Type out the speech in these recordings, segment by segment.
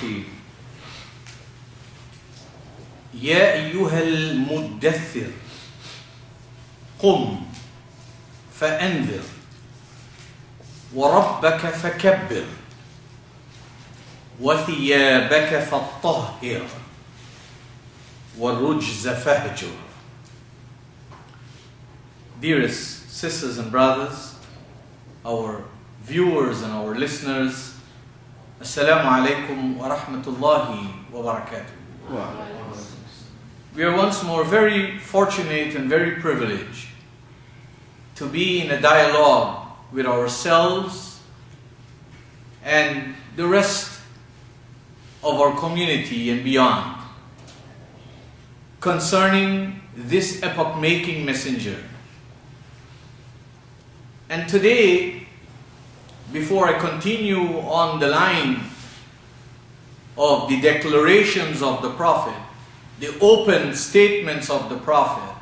الرحيم. يا أيها المدثر قم فأنذر وربك فكبر وثيابك فطهر والرجز فاهجر. Dearest sisters and brothers, our viewers and our listeners, Assalamu alaikum wa rahmatullahi wa barakatuh. We are once more very fortunate and very privileged to be in a dialogue with ourselves and the rest of our community and beyond concerning this epoch-making messenger. And today, before I continue on the line of the declarations of the Prophet, the open statements of the Prophet,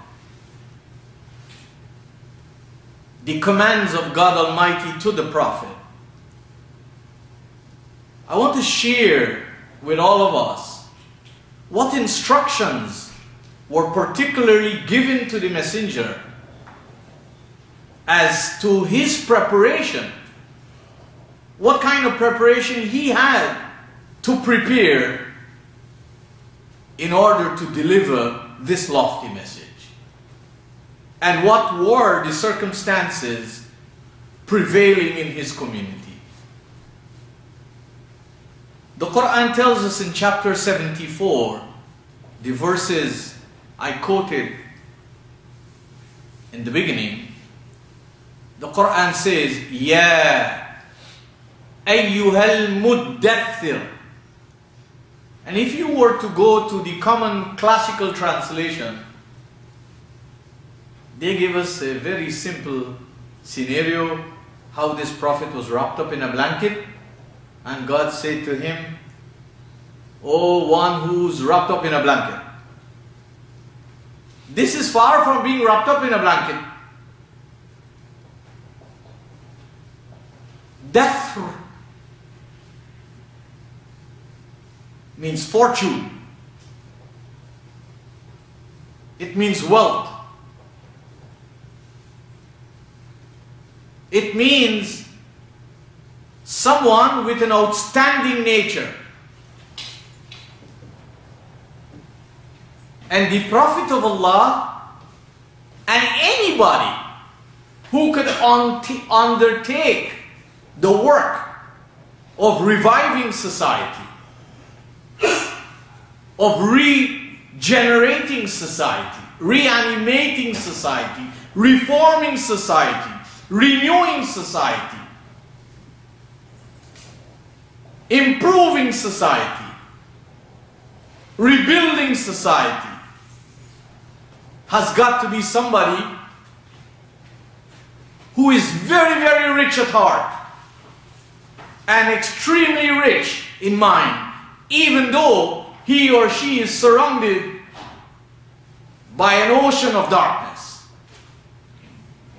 the commands of God Almighty to the Prophet, I want to share with all of us what instructions were particularly given to the messenger as to his preparation. What kind of preparation he had to prepare in order to deliver this lofty message. And what were the circumstances prevailing in his community. The Qur'an tells us in chapter 74, the verses I quoted in the beginning, the Qur'an says, Ya ayyuhal muddathir. And if you were to go to the common classical translation, they give us a very simple scenario how this prophet was wrapped up in a blanket, and God said to him, "Oh, one who's wrapped up in a blanket." This is far from being wrapped up in a blanket. Death means fortune. It means wealth. It means someone with an outstanding nature. And the Prophet of Allah and anybody who could undertake the work of reviving society, of regenerating society, reanimating society, reforming society, renewing society, improving society, rebuilding society, has got to be somebody who is very, very rich at heart and extremely rich in mind, even though he or she is surrounded by an ocean of darkness.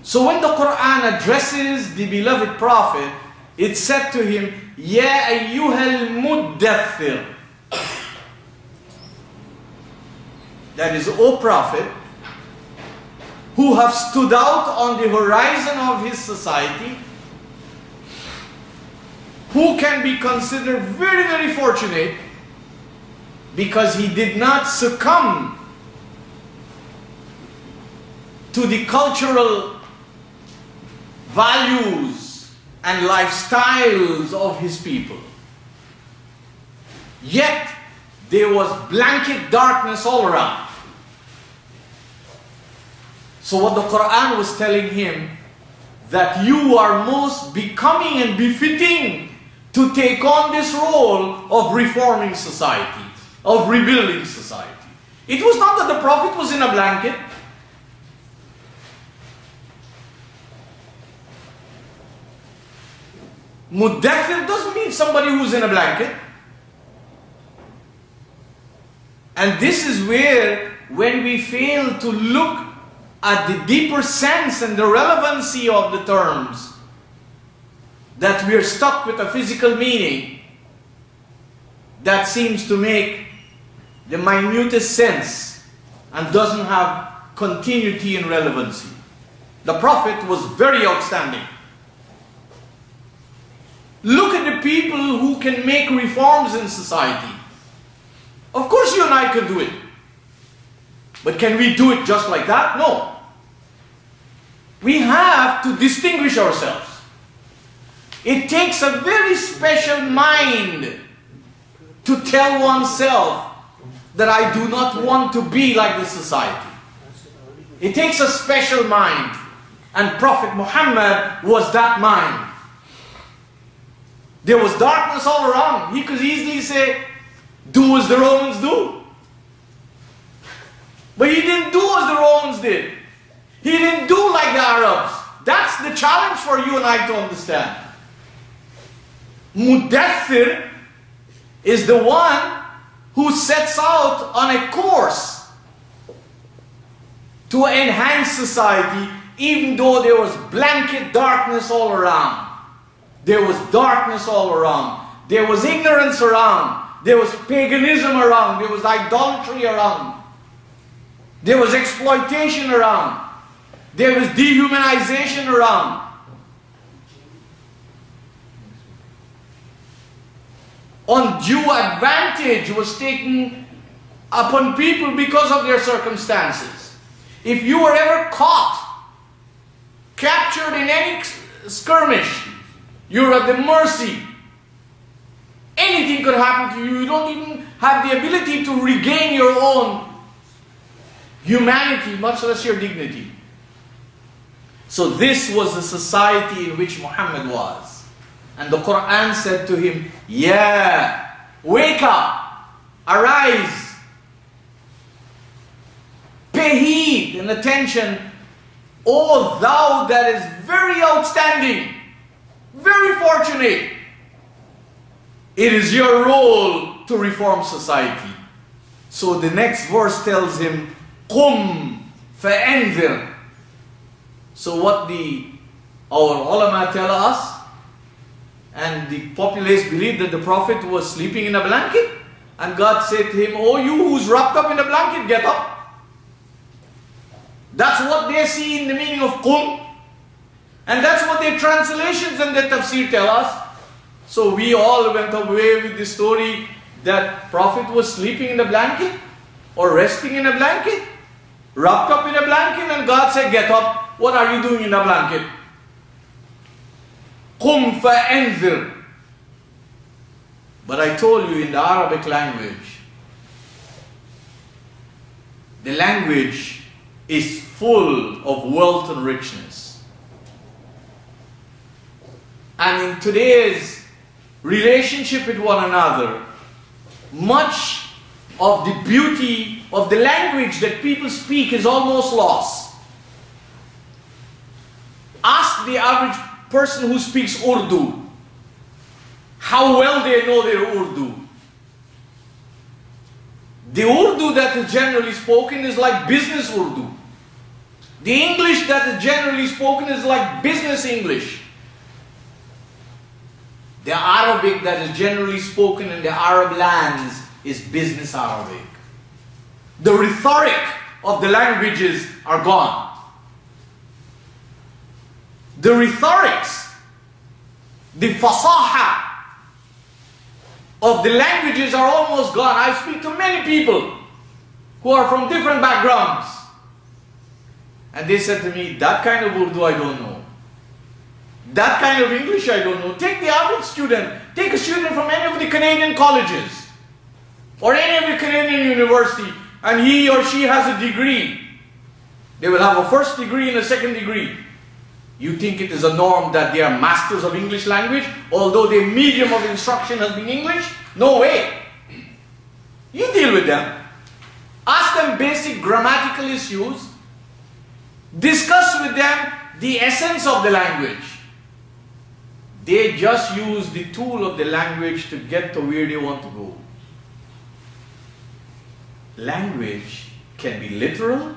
So when the Qur'an addresses the beloved Prophet, it said to him, Ya ayyuhal muddathir. That is, O Prophet, who have stood out on the horizon of his society, who can be considered very, very fortunate because he did not succumb to the cultural values and lifestyles of his people. Yet there was blanket darkness all around. So what the Qur'an was telling him, that you are most becoming and befitting to take on this role of reforming society, of rebuilding society. It was not that the Prophet was in a blanket. Muddathir doesn't mean somebody who's in a blanket. And this is where, when we fail to look at the deeper sense and the relevancy of the terms, that we are stuck with a physical meaning. that seems to make the minutest sense and doesn't have continuity and relevancy. The Prophet was very outstanding. Look at the people who can make reforms in society. Of course you and I can do it. But can we do it just like that? No. We have to distinguish ourselves. It takes a very special mind to tell oneself that I do not want to be like the society. It takes a special mind. And Prophet Muhammad was that mind. There was darkness all around. He could easily say, do as the Romans do. But he didn't do as the Romans did. He didn't do like the Arabs. That's the challenge for you and I to understand. Mudaththir is the one who sets out on a course to enhance society, even though there was blanket darkness all around. There was darkness all around. There was ignorance around. There was paganism around. There was idolatry around. There was exploitation around. There was dehumanization around. Undue advantage was taken upon people because of their circumstances. If you were ever caught, captured in any skirmish, you're at the mercy. Anything could happen to you. You don't even have the ability to regain your own humanity, much less your dignity. So this was the society in which Muhammad was. And the Qur'an said to him, yeah, wake up, arise, pay heed and attention, O thou that is very outstanding, very fortunate. It is your role to reform society. So the next verse tells him, Qum fa'anzir. So what our ulama tell us, and the populace believed that the Prophet was sleeping in a blanket, and God said to him, oh, you who's wrapped up in a blanket, get up. That's what they see in the meaning of Qum. And that's what their translations and their tafsir tell us. So we all went away with the story that Prophet was sleeping in a blanket or resting in a blanket, wrapped up in a blanket, and God said, get up. What are you doing in a blanket? Qum fa'anzir. But I told you in the Arabic language, the language is full of wealth and richness. And in today's relationship with one another, much of the beauty of the language that people speak is almost lost. Ask the average person who speaks Urdu how well they know their Urdu. The Urdu that is generally spoken is like business Urdu. The English that is generally spoken is like business English. The Arabic that is generally spoken in the Arab lands is business Arabic. The rhetoric of the languages are gone. The rhetorics, the fasaha of the languages are almost gone. I speak to many people who are from different backgrounds. And they said to me, that kind of Urdu I don't know. That kind of English I don't know. Take the average student. Take a student from any of the Canadian colleges or any of the Canadian university, and he or she has a degree. They will have a first degree and a second degree. You think it is a norm that they are masters of English language, although their medium of instruction has been English? No way. You deal with them. Ask them basic grammatical issues. Discuss with them the essence of the language. They just use the tool of the language to get to where they want to go. Language can be literal